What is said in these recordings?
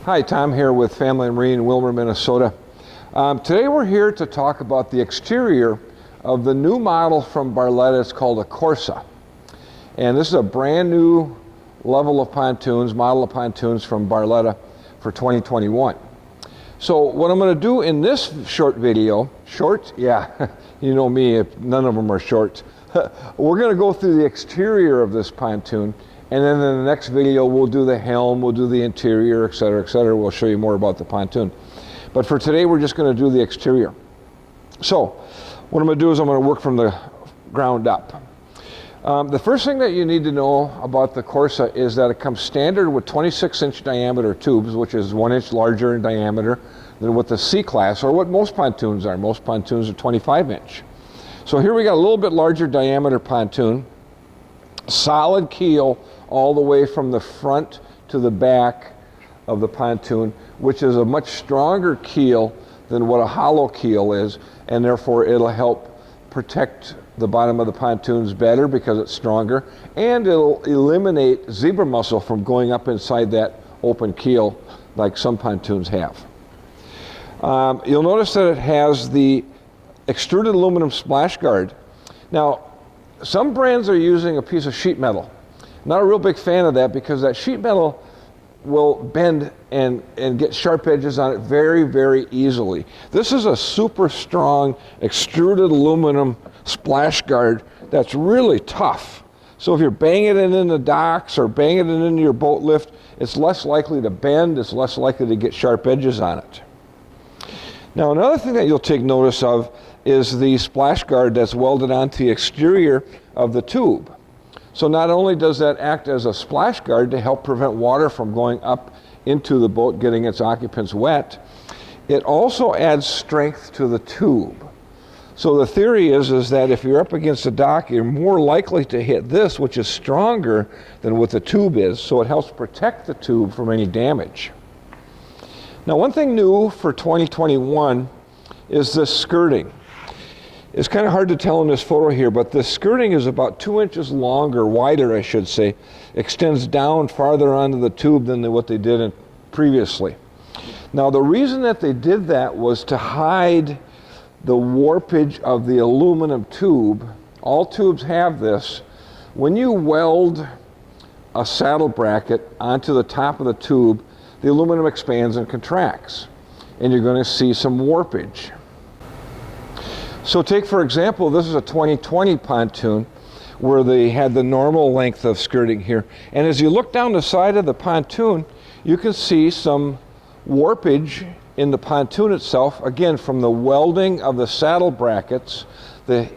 Hi, Tom here with Family Marine in Willmar, Minnesota. Today we're here to talk about the exterior of the new model from Barletta. It's called a Corsa. And this is a brand new model of pontoons from Barletta for 2021. So what I'm going to do in this short video, yeah, you know me, none of them are short. We're going to go through the exterior of this pontoon, and then in the next video we'll do the helm, we'll do the interior, etc., etc. We'll show you more about the pontoon. But for today we're just going to do the exterior. So what I'm going to do is I'm going to work from the ground up. The first thing that you need to know about the Corsa is that it comes standard with 26-inch diameter tubes, which is 1 inch larger in diameter than what the C-Class, or what most pontoons are. Most pontoons are 25-inch. So here we got a little bit larger diameter pontoon, solid keel all the way from the front to the back of the pontoon, which is a much stronger keel than what a hollow keel is, and therefore it'll help protect the bottom of the pontoons better because it's stronger, and it'll eliminate zebra mussel from going up inside that open keel like some pontoons have. You'll notice that it has the extruded aluminum splash guard. Now, some brands are using a piece of sheet metal. Not a real big fan of that because that sheet metal will bend and get sharp edges on it very, very easily. This is a super strong extruded aluminum splash guard that's really tough. So if you're banging it in the docks or banging it into your boat lift, it's less likely to bend, it's less likely to get sharp edges on it. Now, another thing that you'll take notice of is the splash guard that's welded onto the exterior of the tube. So not only does that act as a splash guard to help prevent water from going up into the boat, getting its occupants wet, it also adds strength to the tube. So the theory is that if you're up against the dock, you're more likely to hit this, which is stronger than what the tube is, so it helps protect the tube from any damage. Now, one thing new for 2021 is this skirting. It's kind of hard to tell in this photo here, but the skirting is about 2 inches longer, wider I should say, extends down farther onto the tube than what they did previously. Now, the reason that they did that was to hide the warpage of the aluminum tube. All tubes have this. When you weld a saddle bracket onto the top of the tube, the aluminum expands and contracts, and you're going to see some warpage. So take, for example, this is a 2020 pontoon where they had the normal length of skirting here. And as you look down the side of the pontoon, you can see some warpage in the pontoon itself, again, from the welding of the saddle brackets, the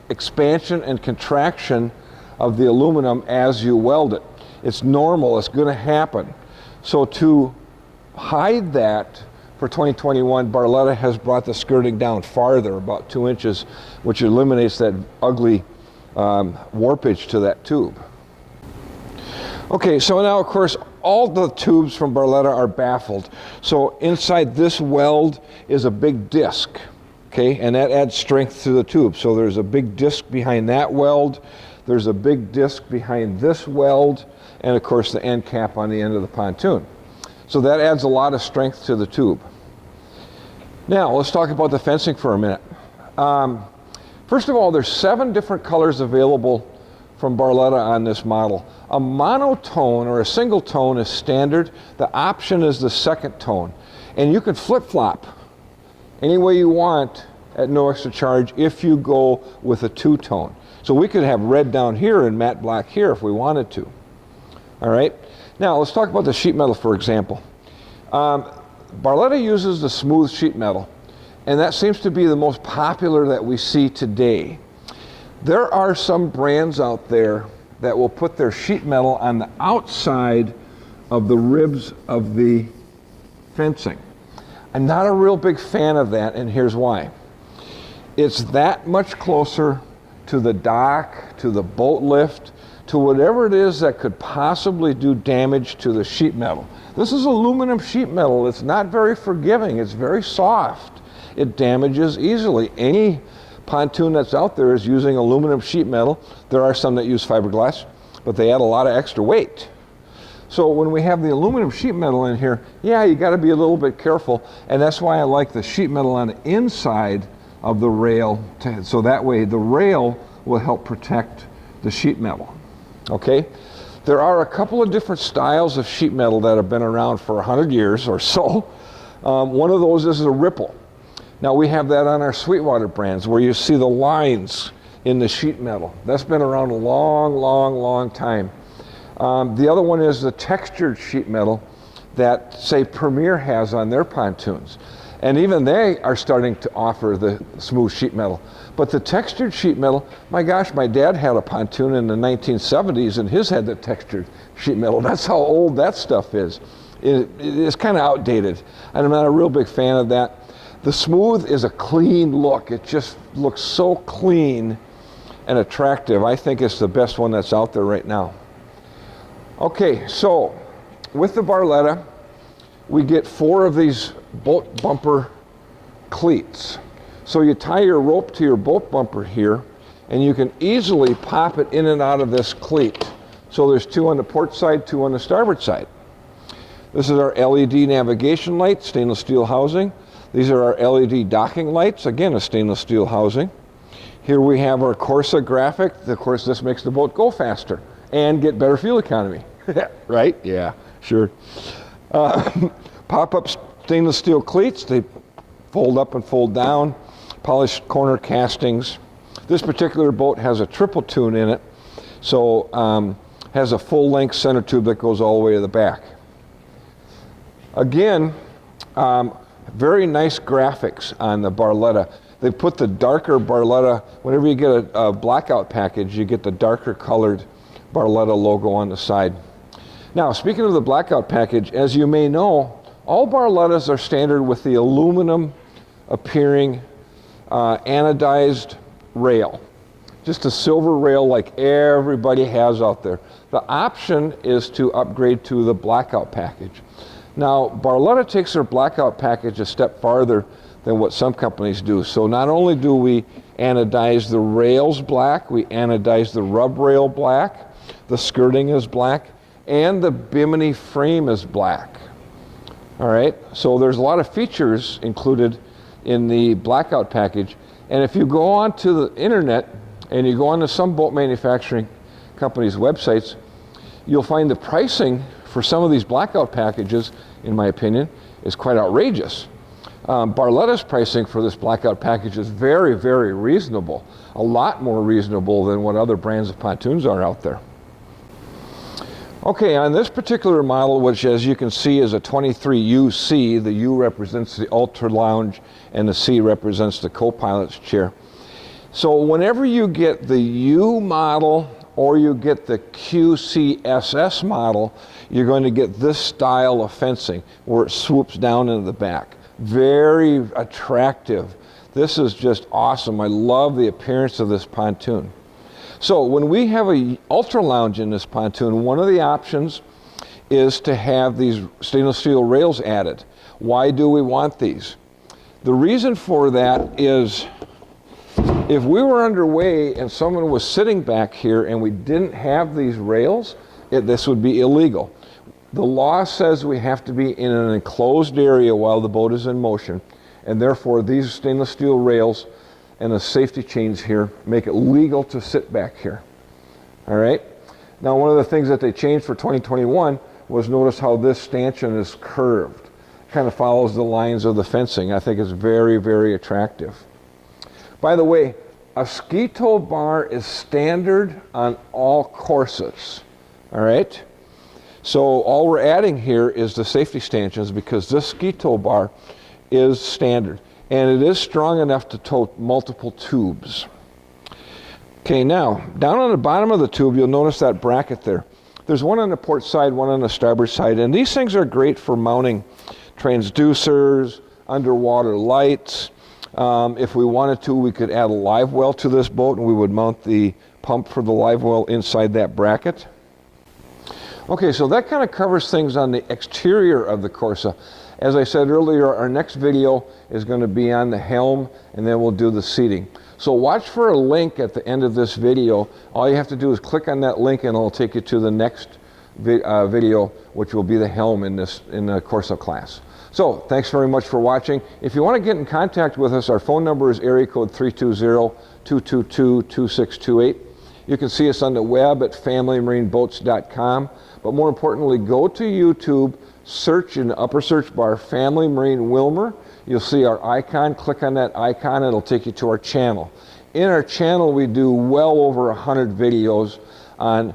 expansion and contraction of the aluminum as you weld it. It's normal, it's going to happen. So to hide that, for 2021, Barletta has brought the skirting down farther, about 2 inches, which eliminates that ugly warpage to that tube. Okay, so now, of course, all the tubes from Barletta are baffled. So inside this weld is a big disc, okay, and that adds strength to the tube. So there's a big disc behind that weld, there's a big disc behind this weld, and of course the end cap on the end of the pontoon. So that adds a lot of strength to the tube. Now, let's talk about the fencing for a minute. First of all, there's 7 different colors available from Barletta on this model. A monotone or a single tone is standard. The option is the second tone. And you can flip-flop any way you want at no extra charge if you go with a 2-tone. So we could have red down here and matte black here if we wanted to. All right? Now, let's talk about the sheet metal, for example. Barletta uses the smooth sheet metal, and that seems to be the most popular that we see today. There are some brands out there that will put their sheet metal on the outside of the ribs of the fencing. I'm not a real big fan of that, and here's why. It's that much closer to the dock, to the boat lift, to whatever it is that could possibly do damage to the sheet metal. This is aluminum sheet metal. It's not very forgiving. It's very soft. It damages easily. Any pontoon that's out there is using aluminum sheet metal. There are some that use fiberglass, but they add a lot of extra weight. So when we have the aluminum sheet metal in here, yeah, you got to be a little bit careful, and that's why I like the sheet metal on the inside of the rail, so that way the rail will help protect the sheet metal. Okay? There are a couple of different styles of sheet metal that have been around for 100 years or so. One of those is a ripple. Now we have that on our Sweetwater brands where you see the lines in the sheet metal. That's been around a long, long, long time. The other one is the textured sheet metal that, say, Premier has on their pontoons. And even they are starting to offer the smooth sheet metal. But the textured sheet metal, my gosh, my dad had a pontoon in the 1970s and his had the textured sheet metal. That's how old that stuff is. It's kind of outdated. And I'm not a real big fan of that. The smooth is a clean look. It just looks so clean and attractive. I think it's the best one that's out there right now. Okay, so with the Barletta, we get 4 of these boat bumper cleats. So you tie your rope to your boat bumper here, and you can easily pop it in and out of this cleat. So there's 2 on the port side, 2 on the starboard side. This is our LED navigation light, stainless steel housing. These are our LED docking lights, again a stainless steel housing. Here we have our Corsa graphic. Of course, this makes the boat go faster and get better fuel economy. Right? Yeah, sure. Pop-up stainless steel cleats. They fold up and fold down. Polished corner castings. This particular boat has a triple tune in it, so has a full-length center tube that goes all the way to the back. Again, very nice graphics on the Barletta. They put the darker Barletta, whenever you get a blackout package, you get the darker colored Barletta logo on the side. Now, speaking of the blackout package, as you may know, all Barlettas are standard with the aluminum appearing anodized rail. Just a silver rail like everybody has out there. The option is to upgrade to the blackout package. Now, Barletta takes their blackout package a step farther than what some companies do. So not only do we anodize the rails black, we anodize the rub rail black, the skirting is black, and the bimini frame is black. All right, so there's a lot of features included in the blackout package. And if you go onto the internet and you go onto some boat manufacturing companies' websites, you'll find the pricing for some of these blackout packages, in my opinion, is quite outrageous. Barletta's pricing for this blackout package is very, very reasonable. A lot more reasonable than what other brands of pontoons are out there. Okay, on this particular model, which as you can see is a 23UC, the U represents the Ultra Lounge and the C represents the co-pilot's chair. So whenever you get the U model or you get the QCSS model, you're going to get this style of fencing where it swoops down into the back. Very attractive. This is just awesome. I love the appearance of this pontoon. So when we have a Ultra Lounge in this pontoon, one of the options is to have these stainless steel rails added. Why do we want these? The reason for that is if we were underway and someone was sitting back here and we didn't have these rails, this would be illegal. The law says we have to be in an enclosed area while the boat is in motion, and therefore these stainless steel rails and the safety chains here make it legal to sit back here. All right? Now, one of the things that they changed for 2021 was notice how this stanchion is curved. Kind of follows the lines of the fencing. I think it's very, very attractive. By the way, a ski tow bar is standard on all Corsas. All right? So all we're adding here is the safety stanchions because this ski tow bar is standard. And it is strong enough to tow multiple tubes. Okay, now, down on the bottom of the tube, you'll notice that bracket there. There's one on the port side, one on the starboard side, and these things are great for mounting transducers, underwater lights. If we wanted to, we could add a live well to this boat, and we would mount the pump for the live well inside that bracket. Okay, so that kind of covers things on the exterior of the Corsa. As I said earlier, our next video is going to be on the helm, and then we'll do the seating. So watch for a link at the end of this video. All you have to do is click on that link, and it'll take you to the next video, which will be the helm in the Corsa class. So thanks very much for watching. If you want to get in contact with us, our phone number is area code 320-222-2628. You can see us on the web at familymarineboats.com, but more importantly, go to YouTube, search in the upper search bar Family Marine Willmar. You'll see our icon. Click on that icon, it'll take you to our channel. In our channel, we do well over 100 videos on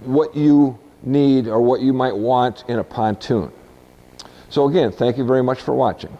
what you need or what you might want in a pontoon. So again, thank you very much for watching.